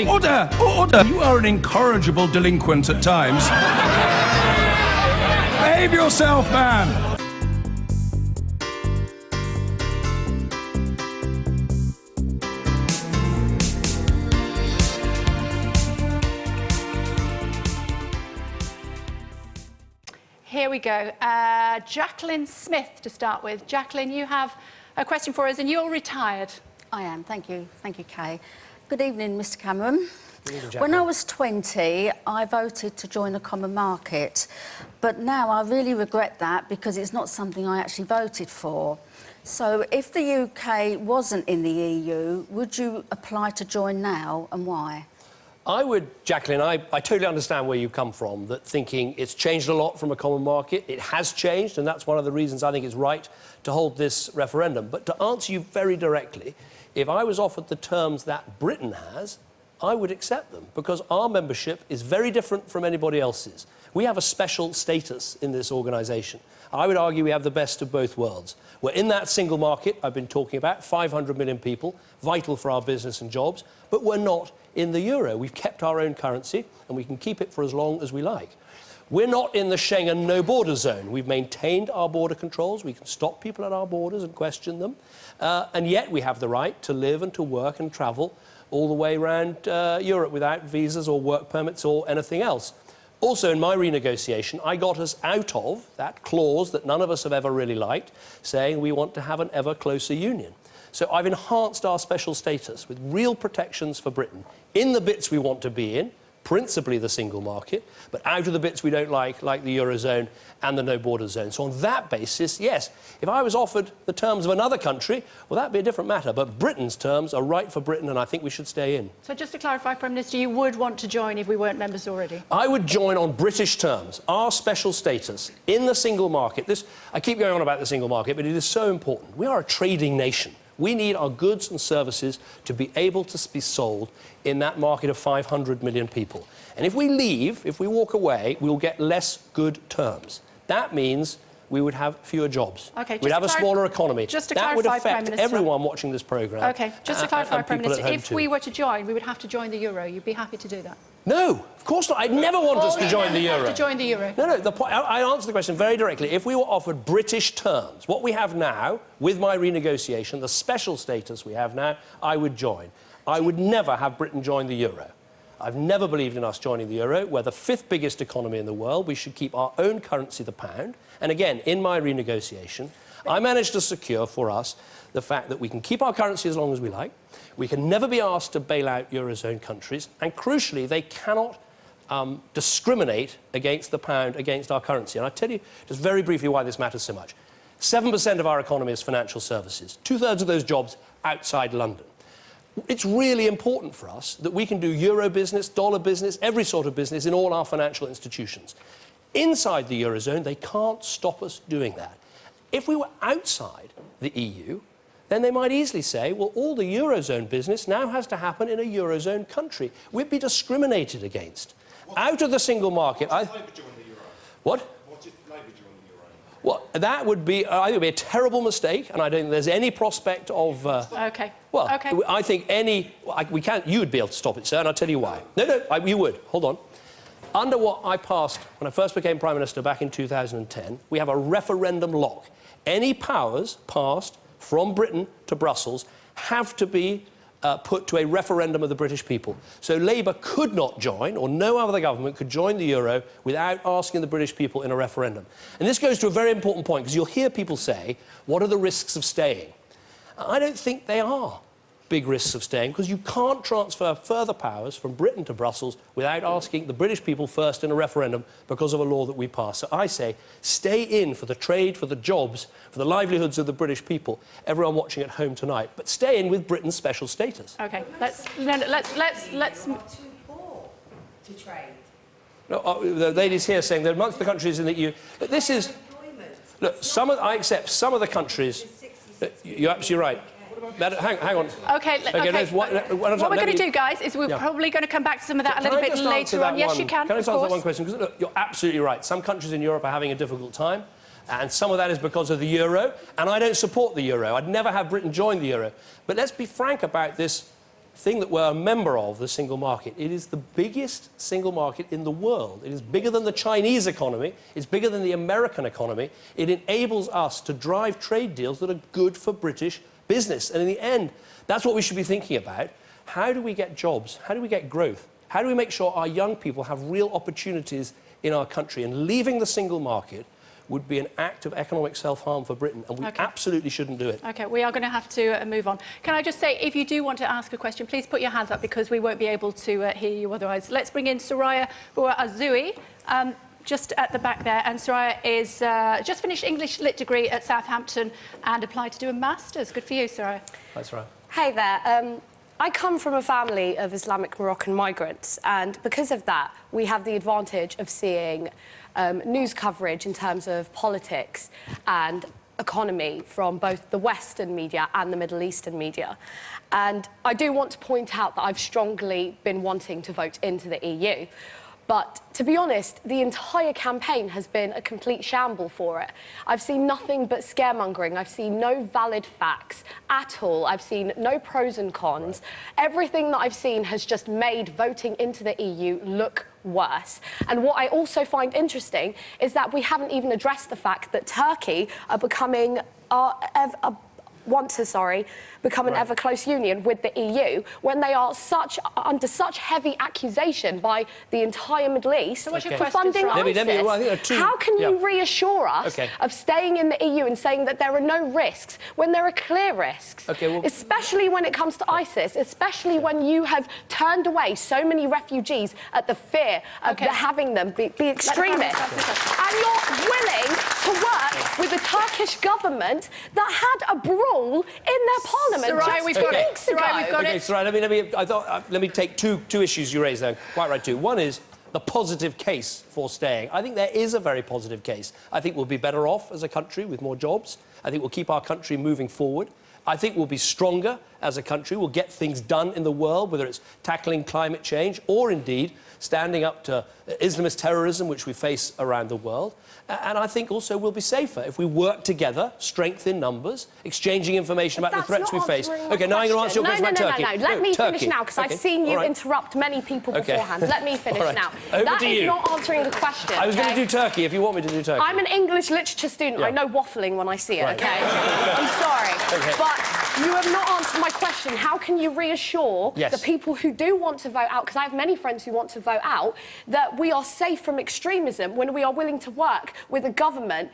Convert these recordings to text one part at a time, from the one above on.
Order! Order! You are an incorrigible delinquent at times. Behave yourself, man! Here we go. Jacqueline Smith to start with. Jacqueline, you have a question for us and you're retired. I am, thank you. Thank you, Kay. Good evening, Mr Cameron. Good evening, when I was 20, I voted to join the common market, but now I really regret that because it's not something I actually voted for. So if the UK wasn't in the EU, would you apply to join now and why? I would, Jacqueline, I totally understand where you come from, that thinking it's changed a lot from a common market. It has changed, and that's one of the reasons I think it's right to hold this referendum. But to answer you very directly, if I was offered the terms that Britain has, I would accept them, because our membership is very different from anybody else's. We have a special status in this organisation. I would argue we have the best of both worlds. We're in that single market I've been talking about, 500 million people, vital for our business and jobs, but we're not in the euro. We've kept our own currency, and we can keep it for as long as we like. We're not in the Schengen no-border zone. We've maintained our border controls. We can stop people at our borders and question them. And yet we have the right to live and to work and travel all the way around Europe without visas or work permits or anything else. Also, in my renegotiation, I got us out of that clause that none of us have ever really liked, saying we want to have an ever closer union. So I've enhanced our special status with real protections for Britain in the bits we want to be in, principally the single market, but out of the bits we don't like the Eurozone and the no-border zone. So on that basis, yes, if I was offered the terms of another country, well, that'd be a different matter. But Britain's terms are right for Britain, and I think we should stay in. So just to clarify, Prime Minister, you would want to join if we weren't members already? I would join on British terms, our special status in the single market. I keep going on about the single market, but it is so important. We are a trading nation. We need our goods and services to be able to be sold in that market of 500 million people. And if we leave, if we walk away, we will get less good terms. That means we would have fewer jobs. Okay, we'd have a smaller economy. Just to that clarify, would affect Prime Minister, everyone watching this programme. Okay, just to clarify, Prime Minister, if we too. were to join, we would have to join the euro. You'd be happy to do that? No, of course not. I'd never want us to join the euro. To join the euro. No, I answer the question very directly. If we were offered British terms, what we have now, with my renegotiation, the special status we have now, I would join. I would never have Britain join the euro. I've never believed in us joining the euro. We're the 5th biggest economy in the world. We should keep our own currency, the pound. And again, in my renegotiation, I managed to secure for us the fact that we can keep our currency as long as we like. We can never be asked to bail out Eurozone countries. And crucially, they cannot discriminate against the pound, against our currency. And I'll tell you just very briefly why this matters so much. 7% of our economy is financial services. 2/3 of those jobs outside London. It's really important for us that we can do euro business, dollar business, every sort of business in all our financial institutions. Inside the Eurozone, they can't stop us doing that. If we were outside the EU, then they might easily say, well, all the Eurozone business now has to happen in a Eurozone country. We'd be discriminated against. Out of the single market... What if Labour joined the euro? What? What if Labour joined the euro? Well, that would be, I think it would be a terrible mistake, and I don't think there's any prospect of... OK. Well, okay. I think we can't... You would be able to stop it, sir, and I'll tell you why. No, you would. Hold on. Under what I passed when I first became Prime Minister back in 2010, we have a referendum lock. Any powers passed from Britain to Brussels have to be put to a referendum of the British people. So Labour could not join, or no other government could join the euro without asking the British people in a referendum. And this goes to a very important point, because you'll hear people say, what are the risks of staying? I don't think they are big risks of staying, because you can't transfer further powers from Britain to Brussels without asking the British people first in a referendum because of a law that we passed. So I say, stay in for the trade, for the jobs, for the livelihoods of the British people, everyone watching at home tonight, but stay in with Britain's special status. OK, let's... Too poor to trade. No, the ladies here saying that amongst the countries in the EU... But this is... Look, I accept some of the countries... You're absolutely right. Hang on. OK, what we're going to do, guys, is we're probably going to come back to some of that a little bit later on. Yes, you can, Can I of just answer course. that one question? Because, look, you're absolutely right. Some countries in Europe are having a difficult time, and some of that is because of the euro, and I don't support the euro. I'd never have Britain join the euro. But let's be frank about this thing that we're a member of, the single market. It is the biggest single market in the world. It is bigger than the Chinese economy. It's bigger than the American economy. It enables us to drive trade deals that are good for British business. And in the end, that's what we should be thinking about. How do we get jobs? How do we get growth? How do we make sure our young people have real opportunities in our country? And leaving the single market would be an act of economic self-harm for Britain, and we absolutely shouldn't do it. OK, we are going to have to move on. Can I just say, if you do want to ask a question, please put your hands up, because we won't be able to hear you otherwise. Let's bring in Soraya Azui, just at the back there. And Soraya is just finished English Lit degree at Southampton and applied to do a Master's. Good for you, Soraya. Hi, Soraya. Hey there. I come from a family of Islamic Moroccan migrants, and because of that, we have the advantage of seeing news coverage in terms of politics and economy from both the Western media and the Middle Eastern media. And I do want to point out that I've strongly been wanting to vote into the EU. But to be honest, the entire campaign has been a complete shamble for it. I've seen nothing but scaremongering. I've seen no valid facts at all. I've seen no pros and cons. Everything that I've seen has just made voting into the EU look worse. And what I also find interesting is that we haven't even addressed the fact that Turkey are becoming become an ever close union with the EU when they are under such heavy accusation by the entire Middle East So what's your for question, funding Soraya? ISIS. Well, I think there are two- How can you reassure us of staying in the EU and saying that there are no risks when there are clear risks? Especially when it comes to ISIS, especially when you have turned away so many refugees at the fear of having them be extremists. And you're willing to work with the Turkish government that had a brawl in their parliament Soraya, just we've 2 got it. weeks ago. Soraya, we've got it. Soraya, let me take two issues you raised there. Quite right, too. One is the positive case for staying. I think there is a very positive case. I think we'll be better off as a country with more jobs. I think we'll keep our country moving forward. I think we'll be stronger as a country. We'll get things done in the world, whether it's tackling climate change or, indeed, standing up to Islamist terrorism, which we face around the world. And I think also we'll be safer if we work together, strength in numbers, exchanging information about the threats we face. OK, now I'm going to answer your question about Turkey. No. Let me finish now, because I've seen you interrupt many people beforehand. Let me finish now. That is not answering the question. I was going to do Turkey, if you want me to do Turkey. I'm an English literature student. I know waffling when I see it, OK? I'm sorry. But you have not answered my question. How can you reassure the people who do want to vote out, because I have many friends who want to vote out, that we are safe from extremism when we are willing to work with a government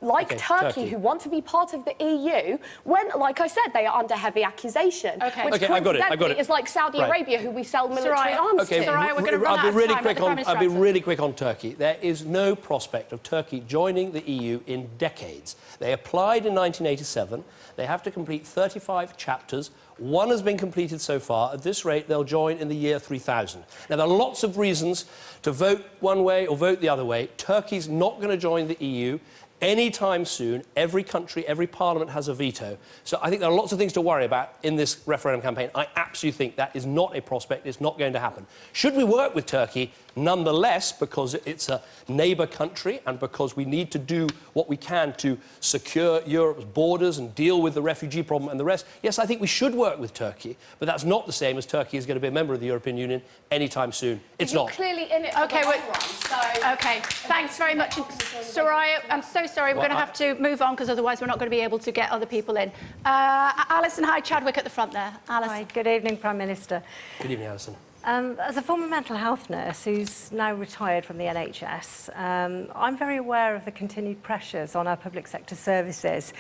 like Turkey, who want to be part of the EU, when, like I said, they are under heavy accusation. Which coincidentally is like Saudi Arabia, who we sell military arms to. Soraya, we're going to run out of time. I'll be really quick on Turkey. There is no prospect of Turkey joining the EU in decades. They applied in 1987. They have to complete 35 chapters. One has been completed so far. At this rate, they'll join in the year 3000. Now, there are lots of reasons to vote one way or vote the other way. Turkey's not going to join the EU anytime soon. Every country, every parliament has a veto. So I think there are lots of things to worry about in this referendum campaign. I absolutely think that is not a prospect. It's not going to happen. Should we work with Turkey? Nonetheless, because it's a neighbour country and because we need to do what we can to secure Europe's borders and deal with the refugee problem and the rest, yes, I think we should work with Turkey, but that's not the same as Turkey is going to be a member of the European Union anytime soon. It's not. Clearly in it for the long run, so... OK, thanks very much. Soraya, I'm so sorry. We're going to have to move on, because otherwise we're not going to be able to get other people in. Alison Hyde-Chadwick at the front there. Alison. Hi, good evening, Prime Minister. Good evening, Alison. As a former mental health nurse who's now retired from the NHS, I'm very aware of the continued pressures on our public sector services.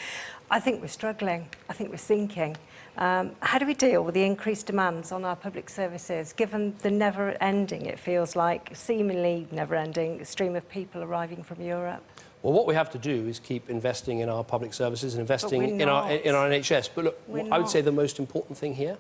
I think we're struggling. I think we're sinking. How do we deal with the increased demands on our public services, given the never-ending, it feels like, seemingly never-ending stream of people arriving from Europe? Well, what we have to do is keep investing in our public services and investing in our NHS. But look, I would say the most important thing here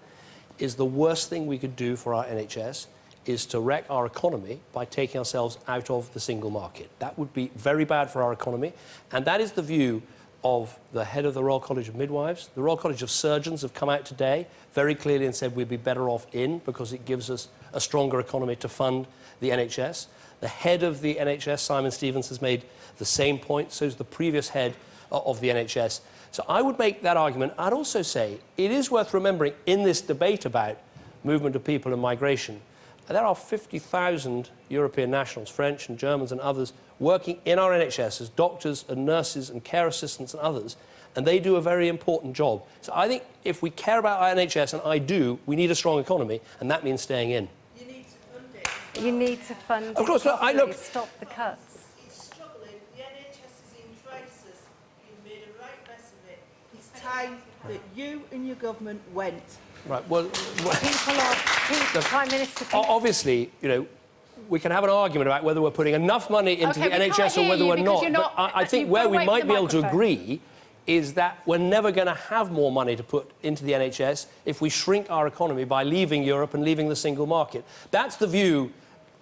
is the worst thing we could do for our NHS is to wreck our economy by taking ourselves out of the single market. That would be very bad for our economy, and that is the view of the head of the Royal College of Midwives. The Royal College of Surgeons have come out today very clearly and said we'd be better off in, because it gives us a stronger economy to fund the NHS. The head of the NHS, Simon Stevens, has made the same point, so has the previous head of the NHS. So I would make that argument. I'd also say it is worth remembering in this debate about movement of people and migration. There are 50,000 European nationals, French and Germans and others, working in our NHS as doctors and nurses and care assistants and others, and they do a very important job. So I think if we care about our NHS, and I do, we need a strong economy, and that means staying in. You need to fund it. You need to fund Of course, it look, properly, stop the cuts. It's struggling. The NHS is in crisis. You've made a right mess of it. It's time that you and your government went. Right, well... Prime Minister... Obviously, you know, we can have an argument about whether we're putting enough money into the NHS or whether we're not. But I think where we might be able to agree is that we're never going to have more money to put into the NHS if we shrink our economy by leaving Europe and leaving the single market. That's the view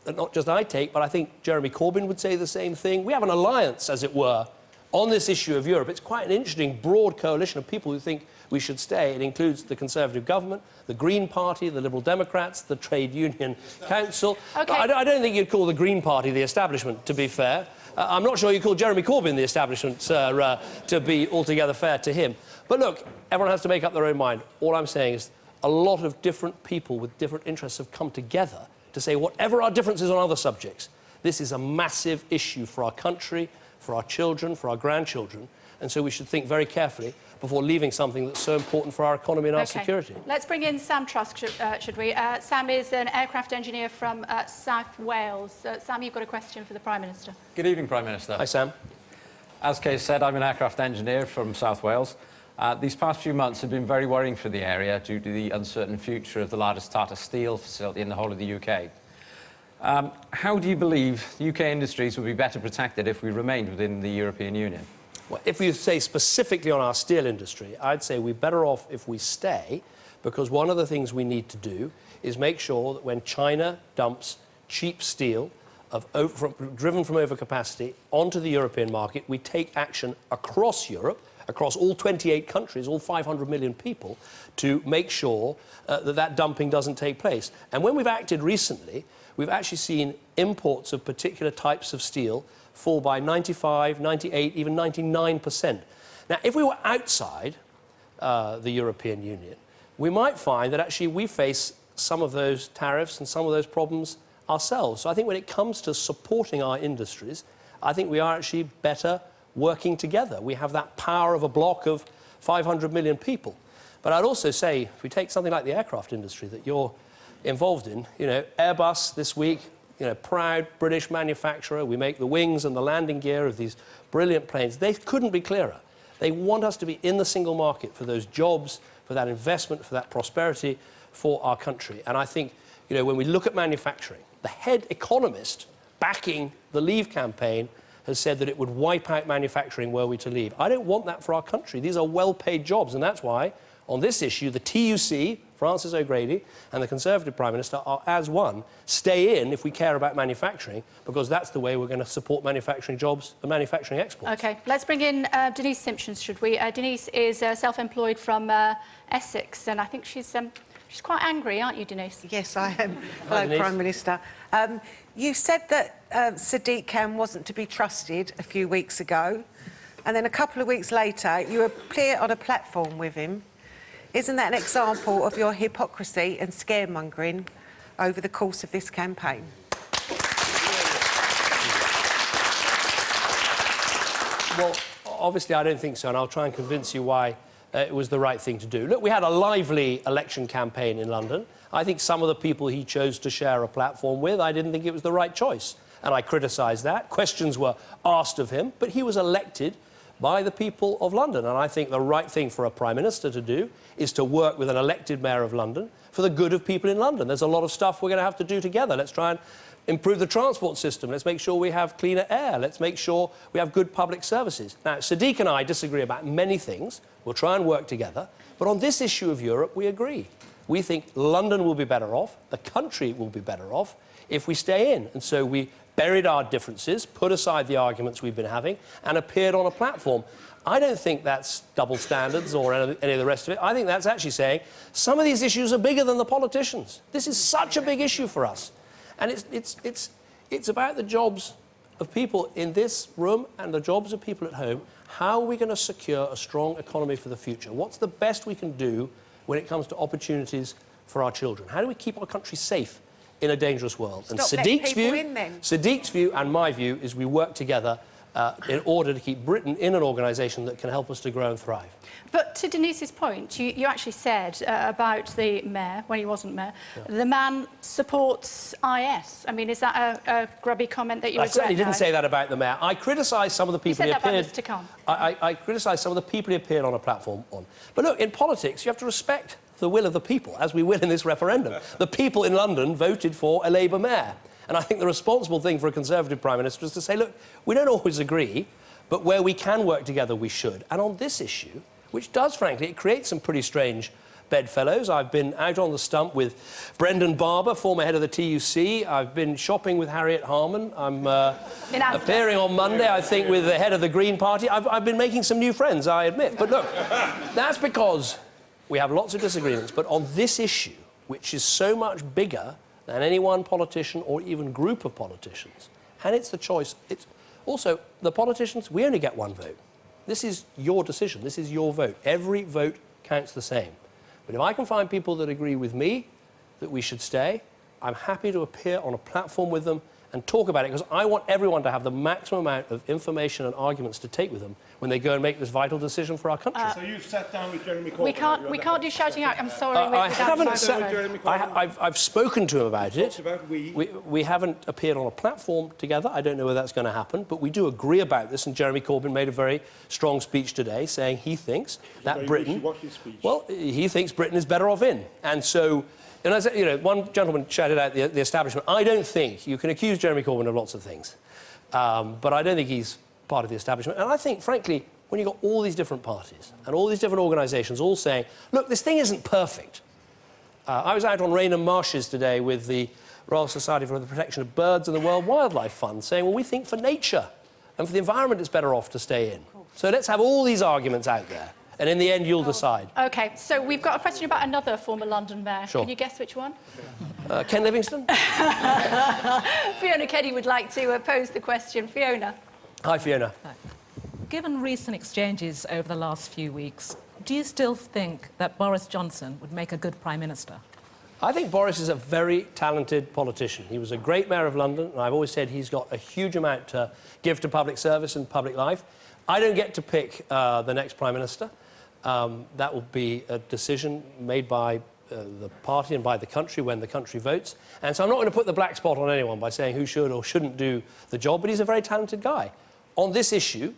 that not just I take, but I think Jeremy Corbyn would say the same thing. We have an alliance, as it were, on this issue of Europe. It's quite an interesting, broad coalition of people who think we should stay. It includes the Conservative government, the Green Party, the Liberal Democrats, the Trade Union Council. Okay. I don't think you'd call the Green Party the establishment, to be fair. I'm not sure you call Jeremy Corbyn the establishment, to be altogether fair to him. But look, everyone has to make up their own mind. All I'm saying is a lot of different people with different interests have come together to say whatever our differences on other subjects, this is a massive issue for our country, for our children, for our grandchildren, and so we should think very carefully before leaving something that's so important for our economy and our security. Let's bring in Sam Trusk, should we? Sam is an aircraft engineer from South Wales. Sam, you've got a question for the Prime Minister. Good evening, Prime Minister. Hi, Sam. As Kay said, I'm an aircraft engineer from South Wales. These past few months have been very worrying for the area due to the uncertain future of the largest Tata Steel facility in the whole of the UK. How do you believe UK industries would be better protected if we remained within the European Union? Well, if you say specifically on our steel industry, I'd say we're better off if we stay, because one of the things we need to do is make sure that when China dumps cheap steel driven from overcapacity onto the European market, we take action across Europe, across all 28 countries, all 500 million people, to make sure that dumping doesn't take place. And when we've acted recently, we've actually seen imports of particular types of steel fall by 95, 98, even 99%. Now, if we were outside the European Union, we might find that actually we face some of those tariffs and some of those problems ourselves. So I think when it comes to supporting our industries, I think we are actually better working together. We have that power of a bloc of 500 million people. But I'd also say, if we take something like the aircraft industry that you're involved in, you know, Airbus this week, you know, proud British manufacturer, we make the wings and the landing gear of these brilliant planes. They couldn't be clearer. They want us to be in the single market for those jobs, for that investment, for that prosperity for our country. And I think, you know, when we look at manufacturing, the head economist backing the Leave campaign has said that it would wipe out manufacturing were we to leave. I don't want that for our country. These are well-paid jobs, and that's why, on this issue, the TUC, Francis O'Grady, and the Conservative Prime Minister are, as one, stay in if we care about manufacturing, because that's the way we're going to support manufacturing jobs and manufacturing exports. OK, let's bring in Denise Simpsons, should we? Denise is self-employed from Essex, and I think she's quite angry, aren't you, Denise? Yes, I am. Hi, Hello, Prime Minister. You said that Sadiq Khan wasn't to be trusted a few weeks ago, and then a couple of weeks later you appear on a platform with him. Isn't that an example of your hypocrisy and scaremongering over the course of this campaign? Well, obviously I don't think so, and I'll try and convince you why it was the right thing to do. Look, we had a lively election campaign in London. I think some of the people he chose to share a platform with, I didn't think it was the right choice. And I criticised that. Questions were asked of him, but he was elected by the people of London. And I think the right thing for a Prime Minister to do is to work with an elected Mayor of London for the good of people in London. There's a lot of stuff we're going to have to do together. Let's try and improve the transport system. Let's make sure we have cleaner air. Let's make sure we have good public services. Now, Sadiq and I disagree about many things. We'll try and work together. But on this issue of Europe, we agree. We think London will be better off, the country will be better off, if we stay in. And so we buried our differences, put aside the arguments we've been having, and appeared on a platform. I don't think that's double standards or any of the rest of it. I think that's actually saying some of these issues are bigger than the politicians. This is such a big issue for us. And it's about the jobs of people in this room and the jobs of people at home. How are we going to secure a strong economy for the future? What's the best we can do when it comes to opportunities for our children? How do we keep our country safe in a dangerous world? Stop letting people in, then. Sadiq's view and my view is we work together in order to keep Britain in an organisation that can help us to grow and thrive. But to Denise's point, you actually said about the mayor, when he wasn't mayor, the man supports IS. I mean, is that a grubby comment that you regret? I certainly didn't now? say that about the mayor. I criticised some of the people You he said that appeared... about Mr. Khan. I criticised some of the people he appeared on a platform on. But look, in politics, you have to respect the will of the people, as we will in this referendum. The people in London voted for a Labour mayor. And I think the responsible thing for a Conservative Prime Minister is to say, look, we don't always agree, but where we can work together, we should. And on this issue, which does, frankly, it creates some pretty strange bedfellows. I've been out on the stump with Brendan Barber, former head of the TUC. I've been shopping with Harriet Harman. I'm appearing on Monday, I think, with the head of the Green Party. I've been making some new friends, I admit. But look, that's because we have lots of disagreements. But on this issue, which is so much bigger than any one politician or even group of politicians, and it's the choice. It's also, the politicians, we only get one vote. This is your decision. This is your vote. Every vote counts the same. But if I can find people that agree with me that we should stay, I'm happy to appear on a platform with them and talk about it, because I want everyone to have the maximum amount of information and arguments to take with them when they go and make this vital decision for our country. So you've sat down with Jeremy Corbyn? We can't do shouting out. I'm sorry. I haven't sat. I've spoken to him about it. About We haven't appeared on a platform together. I don't know whether that's going to happen, but we do agree about this, and Jeremy Corbyn made a very strong speech today saying he thinks that Britain... Well, he thinks Britain is better off in. And so... And as you know, one gentleman shouted out the establishment. I don't think you can accuse Jeremy Corbyn of lots of things, but I don't think he's part of the establishment. And I think, frankly, when you've got all these different parties and all these different organisations all saying, look, this thing isn't perfect. I was out on Rainham Marshes today with the Royal Society for the Protection of Birds and the World Wildlife Fund saying, well, we think for nature and for the environment it's better off to stay in. So let's have all these arguments out there. And in the end, you'll decide. OK, so we've got a question about another former London mayor. Sure. Can you guess which one? Ken Livingstone? Fiona Kenny would like to pose the question. Fiona. Hi, Fiona. Hi. Given recent exchanges over the last few weeks, do you still think that Boris Johnson would make a good Prime Minister? I think Boris is a very talented politician. He was a great mayor of London, and I've always said he's got a huge amount to give to public service and public life. I don't get to pick the next Prime Minister. That will be a decision made by the party and by the country when the country votes. And so I'm not going to put the black spot on anyone by saying who should or shouldn't do the job, but he's a very talented guy. On this issue,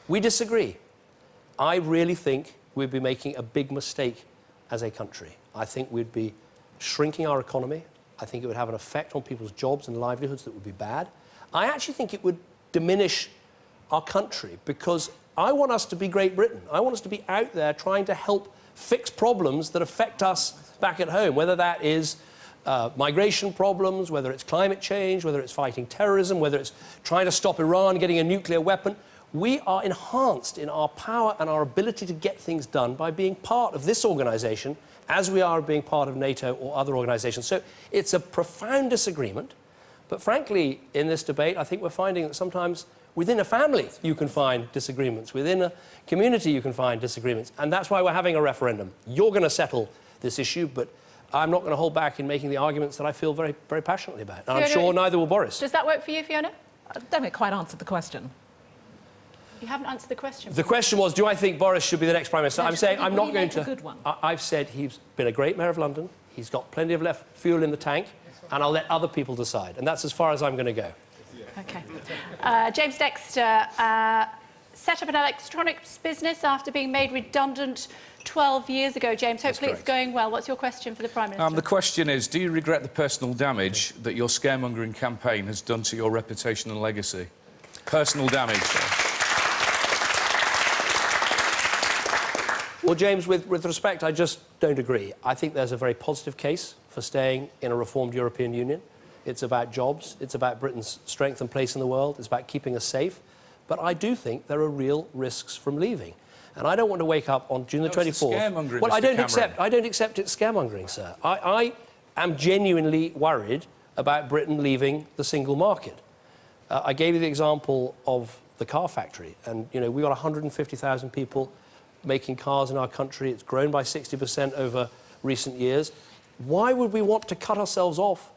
we disagree. I really think we'd be making a big mistake as a country. I think we'd be shrinking our economy. I think it would have an effect on people's jobs and livelihoods that would be bad. I actually think it would diminish our country, because I want us to be Great Britain. I want us to be out there trying to help fix problems that affect us back at home, whether that is migration problems, whether it's climate change, whether it's fighting terrorism, whether it's trying to stop Iran getting a nuclear weapon. We are enhanced in our power and our ability to get things done by being part of this organisation as we are being part of NATO or other organisations. So it's a profound disagreement, but frankly, in this debate, I think we're finding that sometimes within a family, you can find disagreements. Within a community, you can find disagreements. And that's why we're having a referendum. You're going to settle this issue, but I'm not going to hold back in making the arguments that I feel very, very passionately about. And I'm sure neither will Boris. Does that work for you, Fiona? I don't quite answer the question. You haven't answered the question. The question was, do I think Boris should be the next Prime Minister? No, I'm saying I'm not he going make to... a good one? I've said he's been a great mayor of London. He's got plenty of left fuel in the tank, and I'll let other people decide. And that's as far as I'm going to go. OK. James Dexter set up an electronics business after being made redundant 12 years ago. James, hopefully it's going well. What's your question for the Prime Minister? The question is, do you regret the personal damage that your scaremongering campaign has done to your reputation and legacy? Personal damage. Well, James, with respect, I just don't agree. I think there's a very positive case for staying in a reformed European Union. It's about jobs. It's about Britain's strength and place in the world. It's about keeping us safe. But I do think there are real risks from leaving. And I don't want to wake up on June the 24th... It's scaremongering, well, Mr. I don't Cameron. accept it's scaremongering, sir. I am genuinely worried about Britain leaving the single market. I gave you the example of the car factory. And, you know, we've got 150,000 people making cars in our country. It's grown by 60% over recent years. Why would we want to cut ourselves off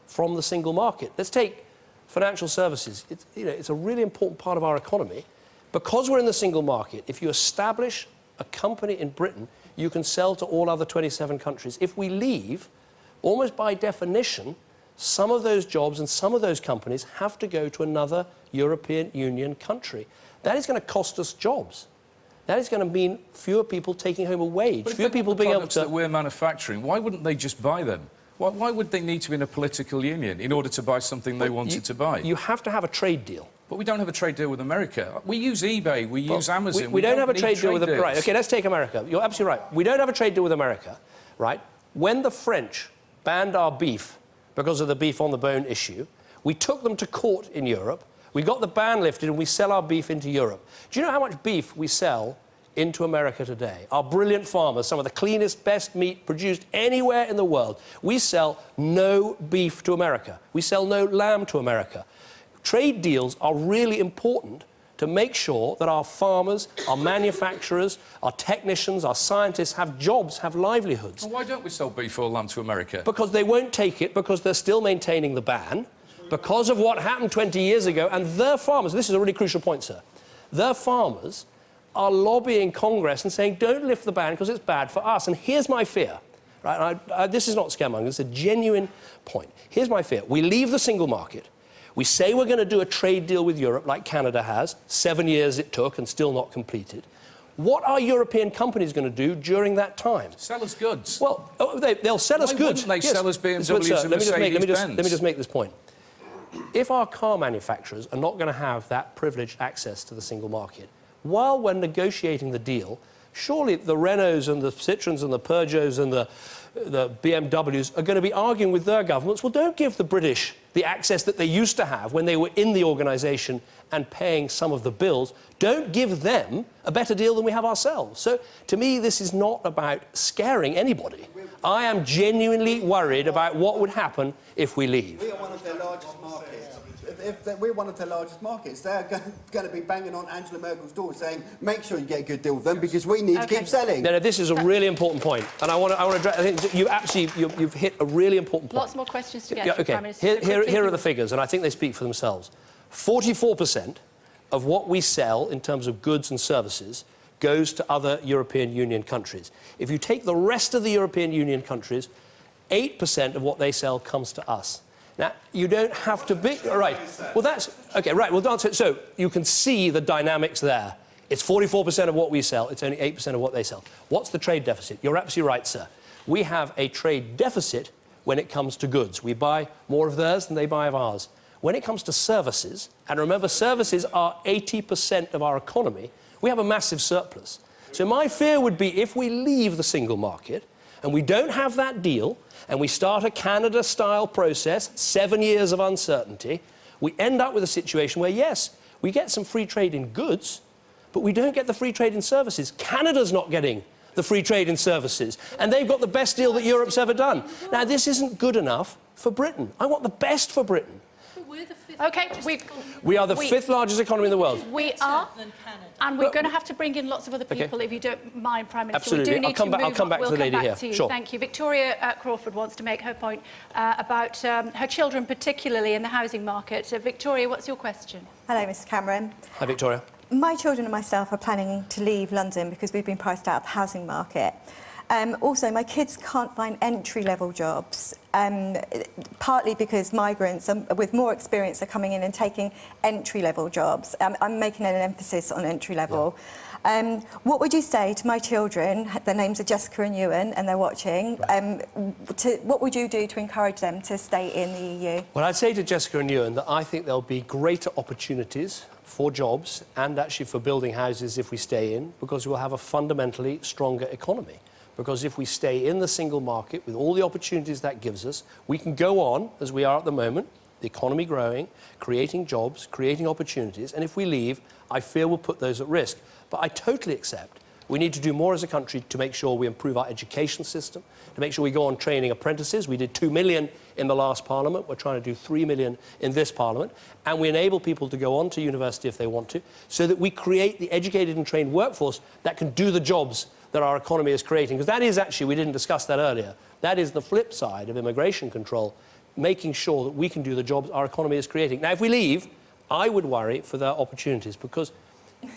from the single market? Let's take financial services. It's a really important part of our economy. Because we're in the single market, if you establish a company in Britain, you can sell to all other 27 countries. If we leave, almost by definition, some of those jobs and some of those companies have to go to another European Union country. That is going to cost us jobs. That is going to mean fewer people taking home a wage, But fewer people being able to... that we're manufacturing, why wouldn't they just buy them? Why would they need to be in a political union in order to buy something they wanted to buy? You have to have a trade deal. But we don't have a trade deal with America. We use eBay, we use Amazon. We don't have a trade deal with... deals. Right, OK, let's take America. You're absolutely right. We don't have a trade deal with America, right? When the French banned our beef because of the beef on the bone issue, we took them to court in Europe, we got the ban lifted and we sell our beef into Europe. Do you know how much beef we sell into America today? Our brilliant farmers, some of the cleanest, best meat produced anywhere in the world. We sell no beef to America. We sell no lamb to America. Trade deals are really important to make sure that our farmers, our manufacturers, our technicians, our scientists have jobs, have livelihoods. Well, why don't we sell beef or lamb to America? Because they won't take it, because they're still maintaining the ban, because of what happened 20 years ago, and their farmers, this is a really crucial point, sir, their farmers are lobbying Congress and saying, don't lift the ban because it's bad for us. And here's my fear, right? This is not scaremongering, it's a genuine point. Here's my fear. We leave the single market. We say we're going to do a trade deal with Europe like Canada has. 7 years it took and still not completed. What are European companies going to do during that time? Sell us goods. Well, they'll sell us goods. Why wouldn't they sell us BMWs and Mercedes-Benz? Let me just make this point. If our car manufacturers are not going to have that privileged access to the single market, while we're negotiating the deal, surely the Renaults and the Citroens and the Peugeots and the BMWs are going to be arguing with their governments, well, don't give the British the access that they used to have when they were in the organisation and paying some of the bills. Don't give them a better deal than we have ourselves. So, to me, this is not about scaring anybody. I am genuinely worried about what would happen if we leave. We are one of their largest markets. If we're one of their largest markets, they're going to be banging on Angela Merkel's door saying, make sure you get a good deal with them because we need to keep selling. No, this is a really important point, and I want to address. I think you've hit a really important point. Lots more questions to get to, OK, Prime Minister. here are the figures, and I think they speak for themselves. 44% of what we sell in terms of goods and services goes to other European Union countries. If you take the rest of the European Union countries, 8% of what they sell comes to us. Now, you don't have to be... Right, well, that's... OK, right, well, so you can see the dynamics there. It's 44% of what we sell. It's only 8% of what they sell. What's the trade deficit? You're absolutely right, sir. We have a trade deficit when it comes to goods. We buy more of theirs than they buy of ours. When it comes to services, and remember, services are 80% of our economy, we have a massive surplus. So my fear would be if we leave the single market and we don't have that deal and we start a Canada-style process, 7 years of uncertainty, we end up with a situation where, yes, we get some free trade in goods, but we don't get the free trade in services. Canada's not getting the free trade in services, and they've got the best deal that Europe's ever done. Now, this isn't good enough for Britain. I want the best for Britain. OK, we are the fifth largest economy in the world. We are, and we're going to have to bring in lots of other people, if you don't mind, Prime Minister. Absolutely. We do need to move on. I'll come back to the lady here. Sure. Thank you. Victoria Crawford wants to make her point about her children, particularly in the housing market. Victoria, what's your question? Hello, Mr Cameron. Hi, Victoria. My children and myself are planning to leave London because we've been priced out of the housing market. Also, my kids can't find entry-level jobs, partly because migrants with more experience are coming in and taking entry-level jobs. I'm making an emphasis on entry-level. Yeah. What would you say to my children? Their names are Jessica and Ewan, and they're watching. What would you do to encourage them to stay in the EU? Well, I'd say to Jessica and Ewan that I think there'll be greater opportunities for jobs and actually for building houses if we stay in, because we'll have a fundamentally stronger economy. Because if we stay in the single market with all the opportunities that gives us, we can go on, as we are at the moment, the economy growing, creating jobs, creating opportunities, and if we leave, I fear we'll put those at risk. But I totally accept we need to do more as a country to make sure we improve our education system, to make sure we go on training apprentices. We did 2 million in the last Parliament. We're trying to do 3 million in this Parliament. And we enable people to go on to university if they want to, so that we create the educated and trained workforce that can do the jobs that our economy is creating. Because that is actually, we didn't discuss that earlier, That is the flip side of immigration control, making sure that we can do the jobs our economy is creating. Now, if we leave, I would worry for their opportunities, because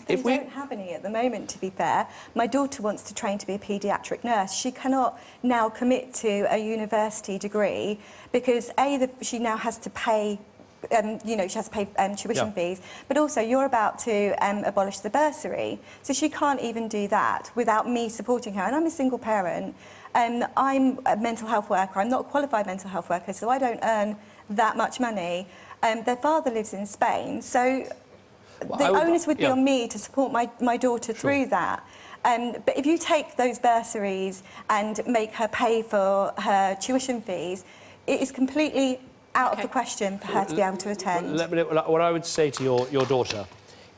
if we don't have any at the moment, to be fair. My daughter wants to train to be a paediatric nurse. She cannot now commit to a university degree because, she now has to pay she has to pay tuition fees, but also you're about to abolish the bursary, so she can't even do that without me supporting her. And I'm a single parent, and I'm a mental health worker. I'm not a qualified mental health worker, so I don't earn that much money. Their father lives in Spain, so the onus would be on me to support my daughter through that. But if you take those bursaries and make her pay for her tuition fees, it is completely out of the question for her to be able to attend. What I would say to your daughter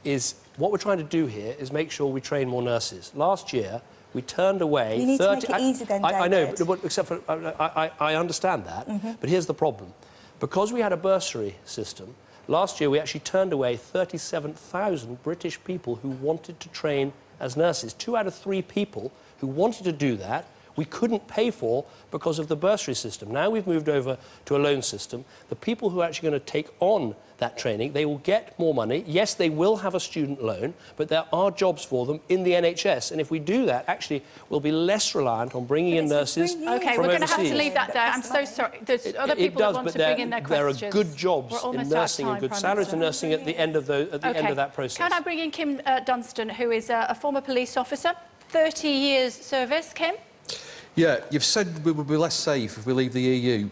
is, what we're trying to do here is make sure we train more nurses. Last year, we turned away... You need to make it easy then, David. I know, but except for... I understand that, but here's the problem. Because we had a bursary system, last year we actually turned away 37,000 British people who wanted to train as nurses. 2 out of 3 people who wanted to do that we couldn't pay for because of the bursary system. Now we've moved over to a loan system. The people who are actually going to take on that training, they will get more money. Yes, they will have a student loan, but there are jobs for them in the NHS. And if we do that, actually, we'll be less reliant on bringing in nurses from overseas. OK, we're going to have to leave that there. I'm so sorry. There's other people that want to bring in their questions. There are good jobs in nursing and good salaries in nursing at the end of that process. Can I bring in Kim Dunstan, who is a former police officer, 30 years service. Kim? Yeah, you've said we will be less safe if we leave the EU.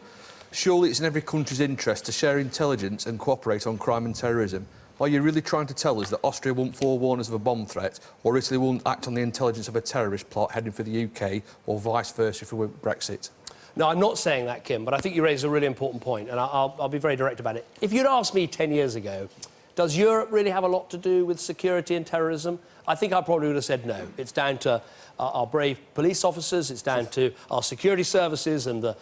Surely it's in every country's interest to share intelligence and cooperate on crime and terrorism. Are you really trying to tell us that Austria won't forewarn us of a bomb threat, or Italy won't act on the intelligence of a terrorist plot heading for the UK, or vice versa if we were Brexit? No, I'm not saying that, Kim, but I think you raise a really important point, and I'll be very direct about it. If you'd asked me 10 years ago, does Europe really have a lot to do with security and terrorism? I think I probably would have said no. It's down to our brave police officers, it's down to our security services and the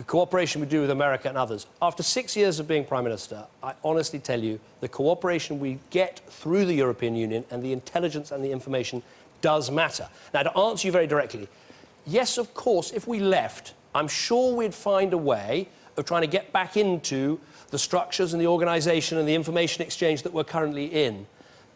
cooperation we do with America and others. After 6 years of being Prime Minister, I honestly tell you, the cooperation we get through the European Union and the intelligence and the information does matter. Now, to answer you very directly, yes, of course, if we left, I'm sure we'd find a way of trying to get back into the structures and the organisation and the information exchange that we're currently in.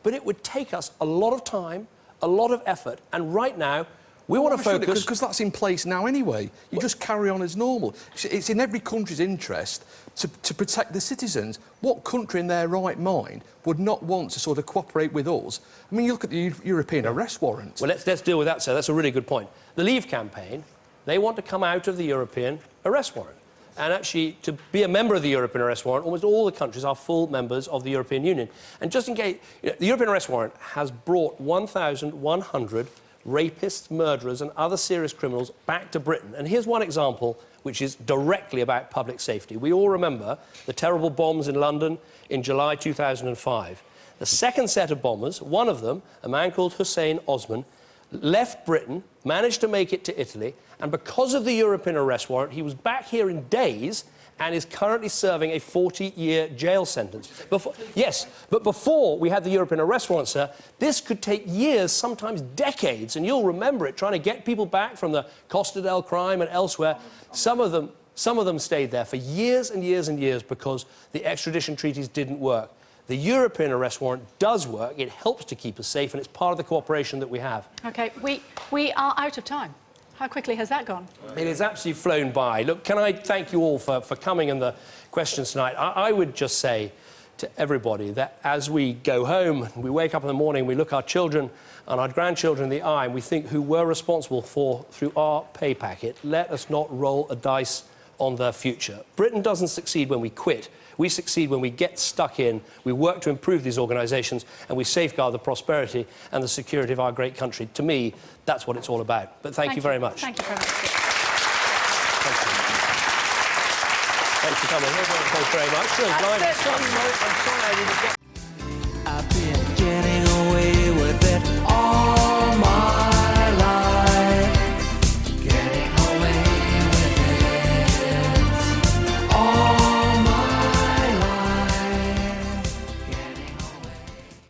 But it would take us a lot of time, a lot of effort, and right now, we want to focus... Because that's in place now anyway. You just carry on as normal. It's in every country's interest to protect the citizens. What country in their right mind would not want to sort of cooperate with us? I mean, you look at the European arrest warrant. Well, let's deal with that, sir. That's a really good point. The Leave campaign, they want to come out of the European arrest warrant. And actually, to be a member of the European arrest warrant, almost all the countries are full members of the European Union. And just in case, the European arrest warrant has brought 1,100 rapists, murderers and other serious criminals back to Britain. And here's one example which is directly about public safety. We all remember the terrible bombs in London in July 2005. The second set of bombers, one of them, a man called Hussein Osman, left Britain, managed to make it to Italy, and because of the European arrest warrant, he was back here in days and is currently serving a 40-year jail sentence. Yes, but before we had the European arrest warrant, sir, this could take years, sometimes decades, and you'll remember it, trying to get people back from the Costa del Crime and elsewhere. Some of them stayed there for years and years and years because the extradition treaties didn't work. The European arrest warrant does work. It helps to keep us safe, and it's part of the cooperation that we have. OK, we are out of time. How quickly has that gone? It has absolutely flown by. Look, can I thank you all for coming and the questions tonight. I would just say to everybody that as we go home, we wake up in the morning, we look our children and our grandchildren in the eye, and we think who we're responsible for through our pay packet, let us not roll a dice on their future. Britain doesn't succeed when we quit. We succeed when we get stuck in, we work to improve these organisations, and we safeguard the prosperity and the security of our great country. To me, that's what it's all about. But thank you very much. Thank you very much. Thanks for coming. Thanks very much.